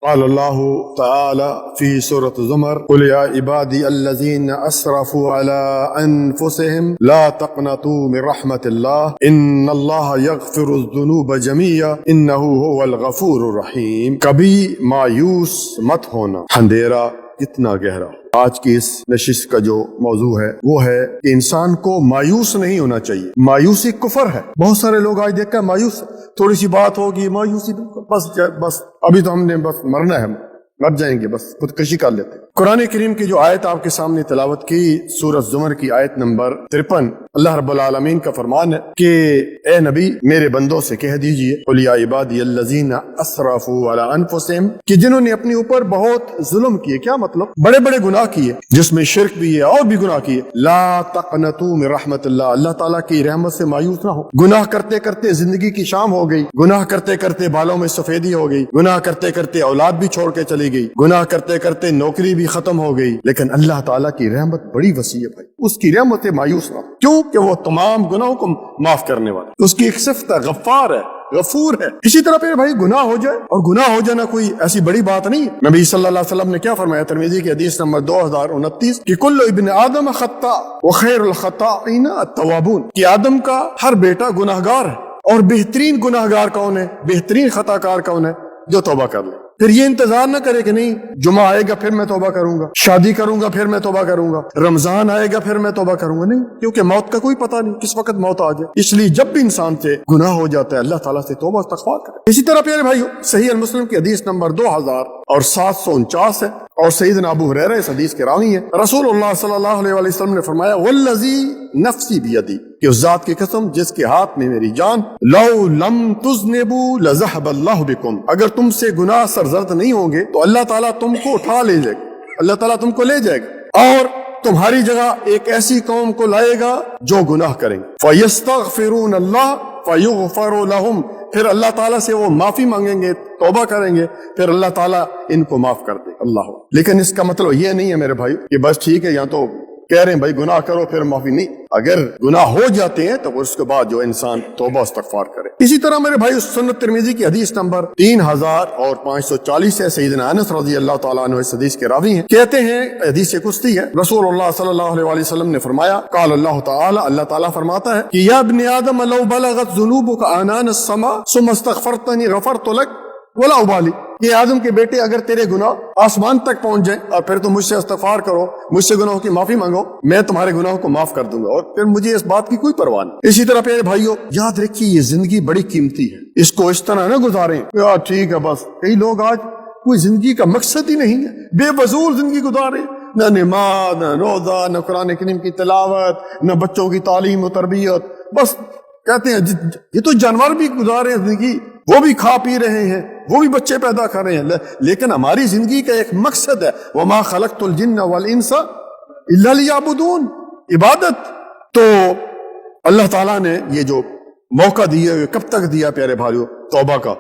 قال اللہ تعالی فی سورۃ الزمر قل یا عبادی الذین اسرفوا علی انفسهم لا تقنطوا من رحمت اللہ ان اللہ یغفر الذنوب جميعا انہ هو الغفور الرحیم۔ کبھی مایوس مت ہونا، اندھیرا کتنا گہرا ہو۔ آج کی اس نشست کا جو موضوع ہے وہ ہے کہ انسان کو مایوس نہیں ہونا چاہیے۔ مایوسی کفر ہے۔ بہت سارے لوگ آج دیکھ کر مایوس، تھوڑی سی بات ہوگی مایوسی، بس ابھی تو ہم نے بس مرنا ہے، مر جائیں گے، بس خودکشی کر لیتے ہیں۔ قرآن کریم کی جو آیت آپ کے سامنے تلاوت کی، سورۃ زمر کی آیت نمبر 53، اللہ رب العالمین کا فرمان ہے کہ اے نبی میرے بندوں سے کہہ دیجئے قل یا عبادی الذین اسرفوا علی انفسہم، کہ جنہوں نے اپنے اوپر بہت ظلم کیے۔ کیا مطلب؟ بڑے بڑے گناہ کیے، جس میں شرک بھی ہے اور بھی گناہ کیے۔ لا تقنطوا من رحمت اللہ، اللہ تعالیٰ کی رحمت سے مایوس نہ ہو۔ گناہ کرتے کرتے زندگی کی شام ہو گئی، گناہ کرتے کرتے بالوں میں سفیدی ہو گئی، گناہ کرتے کرتے اولاد بھی چھوڑ کے چلی گئی، گناہ کرتے کرتے نوکری بھی ختم ہو گئی، لیکن اللہ تعالیٰ کی رحمت بڑی وسیع ہے بھائی، اس کی رحمت سے مایوس نہ ہو، کیوں کہ وہ تمام گناہوں کو معاف کرنے والا، اس کی ایک صفت ہے غفار ہے، غفور ہے۔ اسی طرح پھر بھائی گناہ ہو جائے، اور گناہ ہو جانا کوئی ایسی بڑی بات نہیں ہے۔ نبی صلی اللہ علیہ وسلم نے کیا فرمایا ترمذی کی حدیث نمبر 2029 کہ کل ابن آدم خطاء وخیر الخطائین التوابون، کہ آدم کا ہر بیٹا گناہ گار ہے، اور بہترین گناہ گار کون ہے، بہترین خطا کار کون ہے؟ جو توبہ کر لے۔ پھر یہ انتظار نہ کرے کہ نہیں جمعہ آئے گا پھر میں توبہ کروں گا، شادی کروں گا پھر میں توبہ کروں گا، رمضان آئے گا پھر میں توبہ کروں گا، نہیں، کیونکہ موت کا کوئی پتہ نہیں کس وقت موت آ جائے۔ اس لیے جب بھی انسان سے گناہ ہو جاتا ہے اللہ تعالیٰ سے توبہ استغفار کرے۔ اسی طرح پیارے بھائیو صحیح المسلم کی حدیث نمبر 2749 ہے، اور سیدنا ابو ہریرہ اس حدیث کے راوی ہیں۔ رسول اللہ صلی اللہ علیہ وسلم نے فرمایا والذی نفسی بیدی، کہ اس ذات کی قسم جس کے ہاتھ میں میری جان، لو لم تذنبوا لذهب اللہ بکم، اگر تم سے گناہ سرزد نہیں ہوں گے تو اللہ تعالیٰ تم کو اٹھا لے جائے گا، اللہ تعالیٰ تم کو لے جائے گا، اور تمہاری جگہ ایک ایسی قوم کو لائے گا جو گناہ کریں گے، فیستغفرون اللہ فیغفر لہم، پھر اللہ تعالیٰ سے وہ معافی مانگیں گے، توبہ کریں گے، پھر اللہ تعالیٰ ان کو معاف کر دے۔ اللہ، لیکن اس کا مطلب یہ نہیں ہے میرے بھائی کہ بس ٹھیک ہے، یا تو کہہ رہے ہیں بھائی گناہ کرو پھر معافی، نہیں، اگر گناہ ہو جاتے ہیں تو اس کے بعد جو انسان توبہ استغفار کرے۔ اسی طرح میرے بھائی سنت ترمذی کی حدیث نمبر 3540 ہے، سیدنا انس رضی اللہ تعالیٰ عنہ اس حدیث کے راوی ہیں، کہتے ہیں حدیث قدسی ہے، رسول اللہ صلی اللہ علیہ وسلم نے فرمایا، قال اللہ تعالی، اللہ تعالیٰ فرماتا ہے کہ یا ابن آدم لو بلغت ذنوبک عنان السماء ثم استغفرتنی غفرت لک ولا ابالی، یہ آدم کے بیٹے اگر تیرے گناہ آسمان تک پہنچ جائیں اور پھر تم مجھ سے استغفار کرو، مجھ سے گناہوں کی معافی مانگو، میں تمہارے گناہوں کو معاف کر دوں گا، اور پھر مجھے اس بات کی کوئی پرواہ نہیں۔ اسی طرح پیارے بھائیو یاد رکھیے یہ زندگی بڑی قیمتی ہے، اس کو اس طرح نہ گزاریں یار ٹھیک ہے بس۔ کئی لوگ آج کوئی زندگی کا مقصد ہی نہیں ہے، بے فضول زندگی گزارے، نہ نماز، نہ روزہ، نہ قرآن کریم کی تلاوت، نہ بچوں کی تعلیم و تربیت، بس کہتے ہیں یہ تو جانور بھی گزارے زندگی، وہ بھی کھا پی رہے ہیں، وہ بھی بچے پیدا کر رہے ہیں، لیکن ہماری زندگی کا ایک مقصد ہے، وما خلقت الجن والانس الا لیعبدون، عبادت۔ تو اللہ تعالیٰ نے یہ جو موقع دیا کب تک دیا پیارے بھائیو؟ توبہ کا،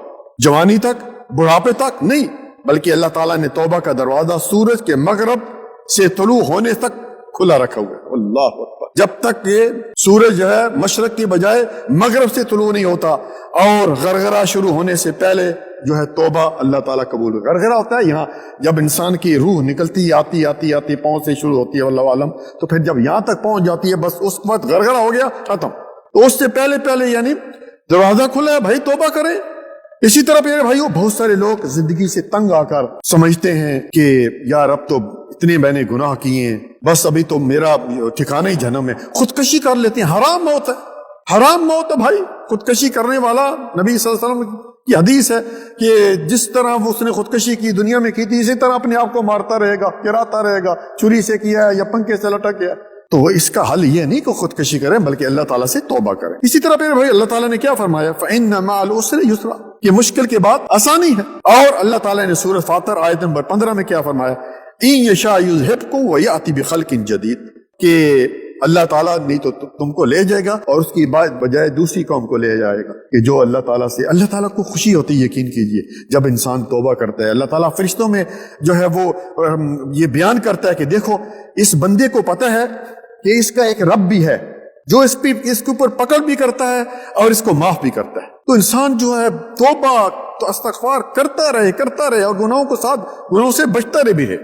جوانی تک، بڑھاپے تک نہیں، بلکہ اللہ تعالیٰ نے توبہ کا دروازہ سورج کے مغرب سے طلوع ہونے تک کھلا رکھا ہوا ہے۔ اللہ اکبر، جب تک یہ سورج جو ہے مشرق کی بجائے مغرب سے طلوع نہیں ہوتا، اور غرغرہ شروع ہونے سے پہلے جو ہے توبہ اللہ تعالیٰ قبول۔ غرغرہ ہوتا ہے یہاں جب انسان کی روح نکلتی آتی پاؤں سے شروع ہوتی ہے واللہ عالم، تو پھر جب یہاں تک پہنچ جاتی ہے بس اس وقت غرغرہ ہو گیا، ختم۔ تو اس سے پہلے یعنی دروازہ کھلا ہے بھائی، توبہ کریں۔ اسی طرح میرے بھائیوں بہت سارے لوگ زندگی سے تنگ آ کر سمجھتے ہیں کہ یار اب تو اتنے میں نے گناہ کیے ہیں، بس ابھی تو میرا ٹھکانہ ہی جہنم ہے، خودکشی کر لیتے ہیں۔ حرام موت ہے، حرام موت ہے بھائی۔ خودکشی کرنے والا نبی صلی اللہ علیہ وسلم کی حدیث ہے کہ جس طرح اس نے خودکشی کی دنیا میں کی تھی اسی طرح اپنے آپ کو مارتا رہے گا، گراتا رہے گا، چھری سے کیا ہے یا پنکھے سے لٹک گیا۔ تو اس کا حل یہ نہیں کہ خودکشی کریں بلکہ اللہ تعالیٰ سے توبہ کریں۔ اسی طرح پھر بھائی اللہ تعالیٰ نے کیا فرمایا؟ فَإِنَّ مَعَ الْعُسْرِ يُسْرًا، کہ مشکل کے بعد آسانی ہے۔ اور اللہ تعالیٰ نے سورۃ فاطر آیت نمبر 15 میں کیا فرمایا؟ إِن يَشَاء يُذْهِبْكُمْ وَيَأْتِ بِخَلْقٍ جَدِيدٍ، کہ اللہ تعالیٰ نہیں تو تم کو لے جائے گا اور اس کی بجائے دوسری قوم کو لے جائے گا۔ کہ جو اللہ تعالیٰ سے، اللہ تعالیٰ کو خوشی ہوتی ہے، یقین کیجئے جب انسان توبہ کرتا ہے، اللہ تعالیٰ فرشتوں میں جو ہے وہ یہ بیان کرتا ہے کہ دیکھو اس بندے کو پتہ ہے کہ اس کا ایک رب بھی ہے، جو اس کے اوپر پکڑ بھی کرتا ہے اور اس کو معاف بھی کرتا ہے. تو انسان جو ہے توبہ تو استغفار کرتا رہے اور گناہوں سے بچتا رہے بھی ہے.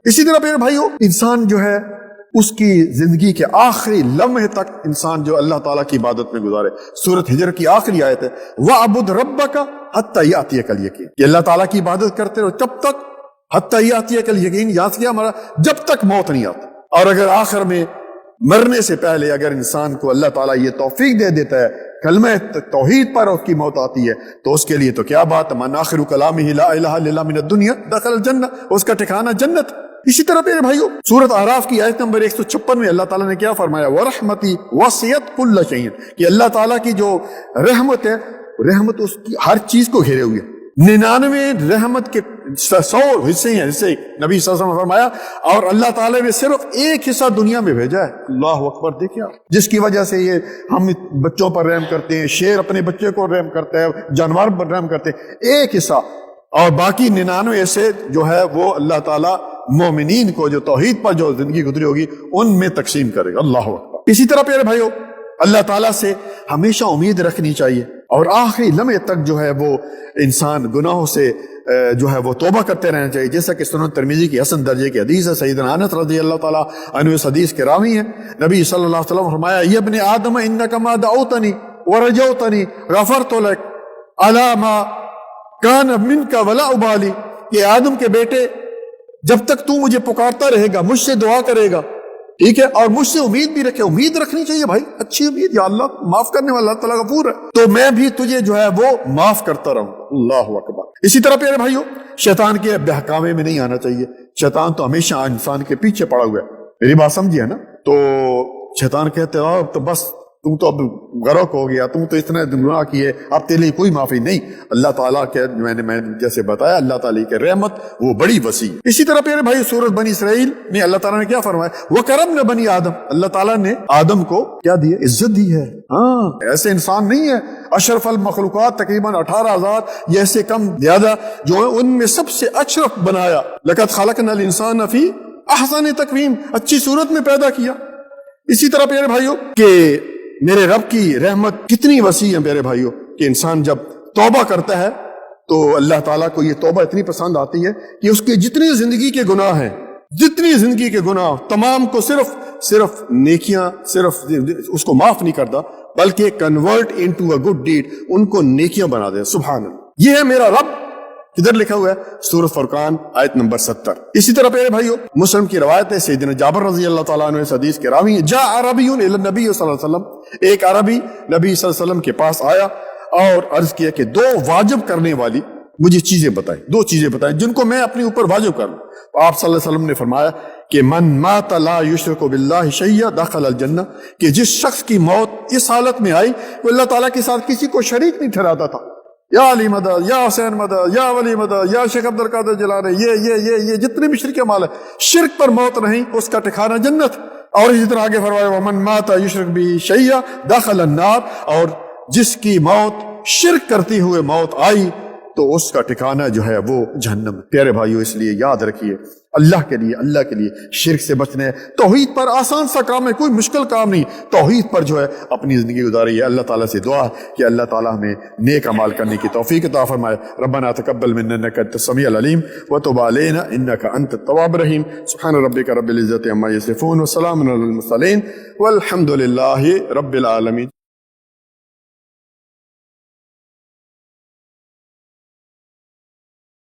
اسی طرح میرے بھائیو انسان جو ہے اس کی زندگی کے آخری لمحے تک انسان جو اللہ تعالیٰ کی عبادت میں گزارے. سورۃ ہجر کی آخری آیت ہے وَاعْبُدْ رَبَّكَ حَتَّى يَأْتِيَكَ الْيَقِينُ کہ اللہ تعالیٰ کی عبادت کرتے رہو جب تک حَتَّى يَأْتِيَكَ الْيَقِينُ یاد کیا ہمارا جب تک موت نہیں آتی. اور اگر آخر میں مرنے سے پہلے اگر انسان کو اللہ تعالیٰ یہ توفیق دے دیتا ہے کلمہ توحید پر اس کی موت آتی ہے تو اس کے لیے تو کیا بات ہے. من آخر کلامہ لا الہ الا اللہ من الدنیا دخل الجنہ اس کا ٹھکانہ جنت. اسی طرح میرے بھائیو سورۃ اعراف کی آیت نمبر 156 میں اللہ تعالیٰ نے کیا فرمایا وَرَحْمَتِي وَسِعَتْ كُلَّ شَيْءٍ کہ اللہ تعالیٰ کی جو رحمت ہے رحمت اس کی ہر چیز کو گھیرے ہوئے. 99 رحمت کے 100 حصے ہیں حصے نبی صلی اللہ علیہ وسلم نے فرمایا اور اللہ تعالیٰ نے صرف ایک حصہ دنیا میں بھیجا ہے. اللہ اکبر. دیکھیں آپ جس کی وجہ سے یہ ہم بچوں پر رحم کرتے ہیں شیر اپنے بچے کو رحم کرتا ہے جانور پر رحم کرتے ہیں ایک حصہ اور باقی 99 ایسے جو ہے وہ اللہ تعالیٰ مومنین کو جو توحید پر جو زندگی گزری ہوگی ان میں تقسیم کرے گا. اللہ اکبر. اسی طرح پیارے بھائیو اللہ تعالیٰ سے ہمیشہ امید رکھنی چاہیے اور آخری لمحے تک جو ہے وہ انسان گناہوں سے جو ہے وہ توبہ کرتے رہنا چاہیے. جیسا کہ سنن ترمذی کی حسن درجے کی حدیث ہے سیدنا انس رضی اللہ تعالیٰ عنہ اس حدیث کے راوی ہیں. نبی صلی اللہ علیہ وسلم نے فرمایا یا ابن آدم انک ما دعوتنی ورجوتنی غفرت لک علی ما کان منک ولا ابالی کہ آدم کے بیٹے جب تک تو مجھے پکارتا رہے گا مجھ سے دعا کرے گا ٹھیک ہے اور مجھ سے امید بھی رکھے. امید رکھنی چاہیے بھائی اچھی امید یا اللہ معاف کرنے والا اللہ تعالیٰ غفور ہے تو میں بھی تجھے جو ہے وہ معاف کرتا رہوں. اللہ اکبر. اسی طرح پیارے بھائیو شیطان کے بہکاوے میں نہیں آنا چاہیے. شیطان تو ہمیشہ انسان کے پیچھے پڑا ہوا ہے. میری بات سمجھیے نا. تو شیطان کہتے ہیں تو بس تم تو اب غرق ہو گیا تم تو اتنا گناہ کیے اب تیرے لیے کوئی معافی نہیں. اللہ تعالیٰ کے میں جیسے بتایا اللہ تعالیٰ کی رحمت وہ بڑی وسیع. اسی طرح پیارے بھائی سورۃ بنی اسرائیل میں اللہ تعالیٰ نے کیا فرمایا وَكَرَمْنَا بَنِي آدم اللہ تعالیٰ نے آدم کو کیا دیا عزت دی ہے. ہاں ایسے انسان نہیں ہے اشرف المخلوقات تقریباً 18,000 یا ایسے کم زیادہ جو ہے ان میں سب سے اشرف بنایا. لَقَدْ خَلَقْنَا الْإِنسَانَ فِي أَحْسَنِ تَقْوِيمٍ اچھی صورت میں پیدا کیا. اسی طرح پیارے بھائیو کہ میرے رب کی رحمت کتنی وسیع ہے پیارے بھائیو کہ انسان جب توبہ کرتا ہے تو اللہ تعالیٰ کو یہ توبہ اتنی پسند آتی ہے کہ اس کے جتنی زندگی کے گناہ ہیں جتنی زندگی کے گناہ تمام کو صرف نیکیاں صرف اس کو معاف نہیں کرتا بلکہ convert into a good deed ان کو نیکیاں بنا دے. سبحان اللہ. یہ ہے میرا رب کدھر لکھا ہوا ہے سورۃ فرقان آیت نمبر 70. اسی طرح پیارے بھائیو مسلم کی روایت ہے سیدنا جابر رضی اللہ تعالیٰ عنہ اس حدیث کے راوی ہیں جاء عربی الی النبی صلی اللہ علیہ وسلم ایک عربی نبی صلی اللہ علیہ وسلم کے پاس آیا اور عرض کیا کہ 2 واجب کرنے والی مجھے چیزیں بتائیں 2 چیزیں بتائیں جن کو میں اپنے اوپر واجب کروں. آپ صلی اللہ علیہ وسلم نے فرمایا کہ من مات لا یشرک باللہ شیئا دخل الجنہ کہ جس شخص کی موت اس حالت میں آئی وہ اللہ تعالیٰ کے ساتھ کسی کو شریک نہیں ٹھہراتا تھا. یا علی مدد یا حسین مدد یا ولی مدد یا شیخ عبد القادر جیلانی یہ جتنے بھی شرک مال ہے شرک پر موت نہیں اس کا ٹھکانہ جنت. اور اسی طرح آگے فرمایا ومن مات یشرک بی شیئا دخل النار اور جس کی موت شرک کرتے ہوئے موت آئی تو اس کا ٹھکانہ جو ہے وہ جہنم. پیارے بھائیو اس لیے یاد رکھیے اللہ کے لیے شرک سے بچنے ہے. توحید پر آسان سا کام ہے کوئی مشکل کام نہیں. توحید پر جو ہے اپنی زندگی گزاری ہے. اللہ تعالیٰ سے دعا کہ اللہ تعالیٰ ہمیں نیک اعمال کرنے کی توفیق عطا فرمائے. ربنا تقبل منا انک انت السمیع العلیم وتب علینا انک انت التواب الرحیم. سبحان ربک رب العزۃ عما یصفون وسلام علی المرسلین والحمد للہ رب العالمین.